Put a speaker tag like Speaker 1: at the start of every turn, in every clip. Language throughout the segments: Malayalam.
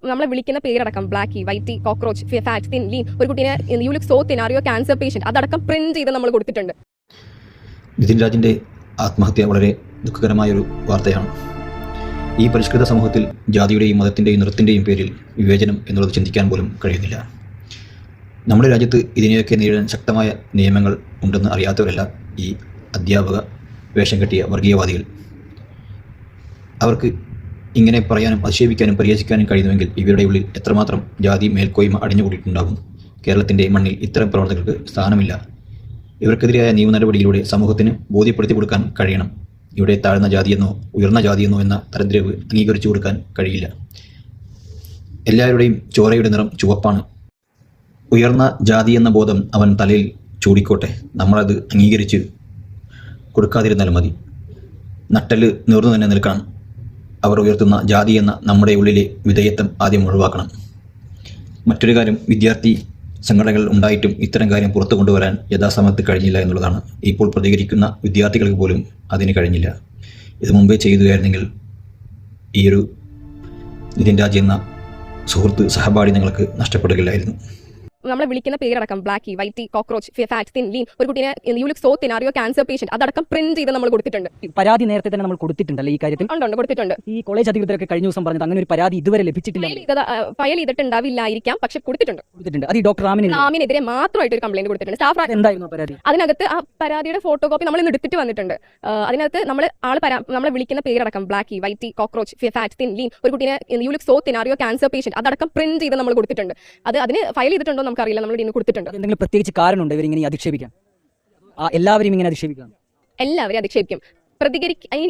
Speaker 1: നമ്മളെ വിളിക്കുന്ന പേരടക്കം ബ്ലാക്കി, വൈറ്റി, കോക്രോച്ച്, ഫാറ്റ്, തിൻ, ലീൻ, ഒരു കുട്ടീനെ യു ലുക്ക് സോ തിൻ, അറിയോ ക്യാൻസർ പേഷ്യന്റ്, അതടക്കം പ്രിന്റ് ചെയ്ത് നമ്മൾ കൊടുത്തിട്ടുണ്ട്.
Speaker 2: നിതിൻ രാജിൻ്റെ ആത്മഹത്യ വളരെ ദുഃഖകരമായൊരു വാർത്തയാണ്. ഈ പരിഷ്കൃത സമൂഹത്തിൽ ജാതിയുടെയും മതത്തിൻ്റെയും നിറത്തിൻ്റെയും പേരിൽ വിവേചനം എന്നുള്ളത് ചിന്തിക്കാൻ പോലും കഴിയുന്നില്ല. നമ്മുടെ രാജ്യത്ത് ഇതിനെയൊക്കെ നേരിടാൻ ശക്തമായ നിയമങ്ങൾ ഉണ്ടെന്ന് അറിയാത്തവരല്ല ഈ അധ്യാപക വേഷം കെട്ടിയ വർഗീയവാദികൾ. അവർക്ക് ഇങ്ങനെ പറയാനും അധിക്ഷേപിക്കാനും പരിഹസിക്കാനും കഴിയുന്നുവെങ്കിൽ ഇവരുടെ ഉള്ളിൽ എത്രമാത്രം ജാതി മേൽക്കോയ്മ അടിഞ്ഞുകൂടിയിട്ടുണ്ടാകും. കേരളത്തിൻ്റെ മണ്ണിൽ ഇത്തരം പ്രവർത്തകർക്ക് സ്ഥാനമില്ല. ഇവർക്കെതിരായ നിയമ നടപടിയിലൂടെ സമൂഹത്തിന് ബോധ്യപ്പെടുത്തി കൊടുക്കാൻ കഴിയണം. ഇവിടെ താഴ്ന്ന ജാതിയെന്നോ ഉയർന്ന ജാതിയെന്നോ എന്ന തരംതിരിവ് അംഗീകരിച്ചു കൊടുക്കാൻ കഴിയില്ല. എല്ലാവരുടെയും ചോരയുടെ നിറം ചുവപ്പാണ്. ഉയർന്ന ജാതി എന്ന ബോധം അവൻ തലയിൽ ചൂടിക്കോട്ടെ, നമ്മളത് അംഗീകരിച്ച് കൊടുക്കാതിരുന്നാലും മതി. നട്ടല് നേർന്നു തന്നെ നിൽക്കണം. അവർ ഉയർത്തുന്ന ജാതി എന്ന നമ്മുടെ ഉള്ളിലെ വിധേയത്വം ആദ്യം ഒഴിവാക്കണം. മറ്റൊരു കാര്യം, വിദ്യാർത്ഥി സംഘടനകൾ ഉണ്ടായിട്ടും ഇത്തരം കാര്യം പുറത്തു കൊണ്ടുവരാൻ യഥാസമയത്ത് കഴിഞ്ഞില്ല എന്നുള്ളതാണ്. ഇപ്പോൾ പ്രതികരിക്കുന്ന വിദ്യാർത്ഥികൾക്ക് പോലും അതിന് കഴിഞ്ഞില്ല. ഇത് മുമ്പേ ചെയ്തുകയായിരുന്നെങ്കിൽ ഈയൊരു നിതിൻ രാജ് എന്ന സുഹൃത്ത് സഹപാഠി നിങ്ങൾക്ക് നഷ്ടപ്പെടുകയില്ലായിരുന്നു.
Speaker 1: നമ്മളെ വിളിക്കുന്ന പേരടക്കം ബ്ലാക്കി, വൈറ്റി, കോക്രോച്ച്, ഫാറ്റ്, തിൻ, ലീൻ, ഒരു കുട്ടീനെ യു ലുക്ക് സോ തിൻ, അറിയോ ക്യാൻസർ പേഷ്യന്റ്, അതടക്കം പ്രിന്റ് ചെയ്ത് നമ്മൾ കൊടുത്തിട്ടുണ്ട്.
Speaker 3: പരാതി നേരത്തെ തന്നെ നമ്മൾ കൊടുത്തിട്ടുണ്ടല്ലേ ഈ കാര്യത്തിൽ?
Speaker 1: ഉണ്ട്, കൊടുത്തിട്ടുണ്ട്.
Speaker 3: ഈ കോളേജ് അധികൃതരൊക്കെ കഴിഞ്ഞ ദിവസം പറഞ്ഞത് അങ്ങനെ ഒരു പരാതി ഇതുവരെ ലഭിച്ചിട്ടില്ല.
Speaker 1: ഫയൽ ചെയ്തിട്ടുണ്ടാവില്ലായിരിക്കാം, പക്ഷെ കൊടുത്തിട്ടുണ്ട്.
Speaker 3: അത് ഈ ഡോക്ടർ
Speaker 1: റാമിനെതിരെ മാത്രമായിട്ട് ഒരു കംപ്ലൈന്റ് കൊടുത്തിട്ടുണ്ട്. സ്റ്റാഫ്
Speaker 3: എന്തായിരുന്നു പരാതി?
Speaker 1: അതിനകത്ത് ആ പരാതിയുടെ ഫോട്ടോ കോപ്പി നമ്മൾ ഇന്ന് എടുത്തിട്ട് വന്നിട്ടുണ്ട്. അതിനകത്ത് നമ്മളെ വിളിക്കുന്ന പേരടക്കം ബ്ലാക്കി, വൈറ്റി, കോക്രോച്ച്, ഫാറ്റ്, തിൻ, ലീൻ, ഒരു കുട്ടീനെ യു ലുക്ക് സോ തിൻ, അറിയോ ക്യാൻസർ പേഷ്യന്റ്, അതടക്കം പ്രിന്റ് ചെയ്ത് നമ്മൾ കൊടുത്തിട്ടുണ്ട്. അതിന് ഫയൽ ചെയ്തിട്ടുണ്ടോ നമുക്കറിയില്ല, നമ്മൾ ഇന്ന് കൊടുത്തിട്ടുണ്ട്.
Speaker 3: എന്തെങ്കിലും പ്രത്യേകിച്ച് കാരണമുണ്ട് ഇവരിങ്ങനെ അധിക്ഷേപിക്കാൻ? എല്ലാവരും ഇങ്ങനെ അധിക്ഷേപിക്കാം?
Speaker 1: എല്ലാവരും അധിക്ഷേപിക്കും.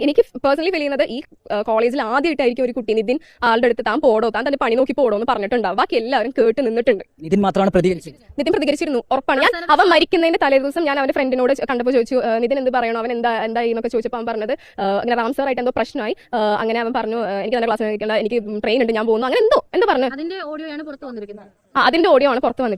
Speaker 1: എനിക്ക് പേഴ്സണലി ഫീൽ ചെയ്യുന്നത് ഈ കോളേജിൽ ആദ്യമായിട്ടായിരിക്കും ഒരു കുട്ടി നിതിൻ ആളുടെ അടുത്ത് താൻ പോടോ, താൻ തന്നെ പണി നോക്കി പോടോ എന്ന് പറഞ്ഞിട്ടുണ്ടാവും. ബാക്കി എല്ലാവരും കേട്ട് നിന്നിട്ടുണ്ട്.
Speaker 3: നിതിൻ മാത്രമാണ് പ്രതികരിച്ചത്?
Speaker 1: നിതിൻ പ്രതികരിച്ചിരുന്നു, ഉറപ്പാണ്. അവൻ മരിക്കുന്നതിന്റെ തലേ ദിവസം ഞാൻ അവന്റെ ഫ്രണ്ടിനോട് കണ്ടപ്പോൾ ചോദിച്ചു, നിതിൻ എന്ത് പറയണോ, അവൻ എന്തായി എന്നൊക്കെ ചോദിച്ചപ്പോൾ അവൻ പറഞ്ഞത് അങ്ങനെ റാം സാറായിട്ട് എന്തോ പ്രശ്നമായി. അങ്ങനെ അവൻ പറഞ്ഞു, എനിക്ക് നല്ല ക്ലാസ് കഴിക്കേണ്ട, എനിക്ക് ട്രെയിൻ ഉണ്ട്, ഞാൻ പോകുന്നു, അങ്ങനെ എന്തോ പറഞ്ഞു.
Speaker 4: അതിന്റെ ഓഡിയോ ആണ് പുറത്ത് വന്നിരിക്കുന്നത്.
Speaker 1: അതിന്റെ ഓഡിയോ ആണ് പുറത്ത് വന്നിരിക്കുന്നത്.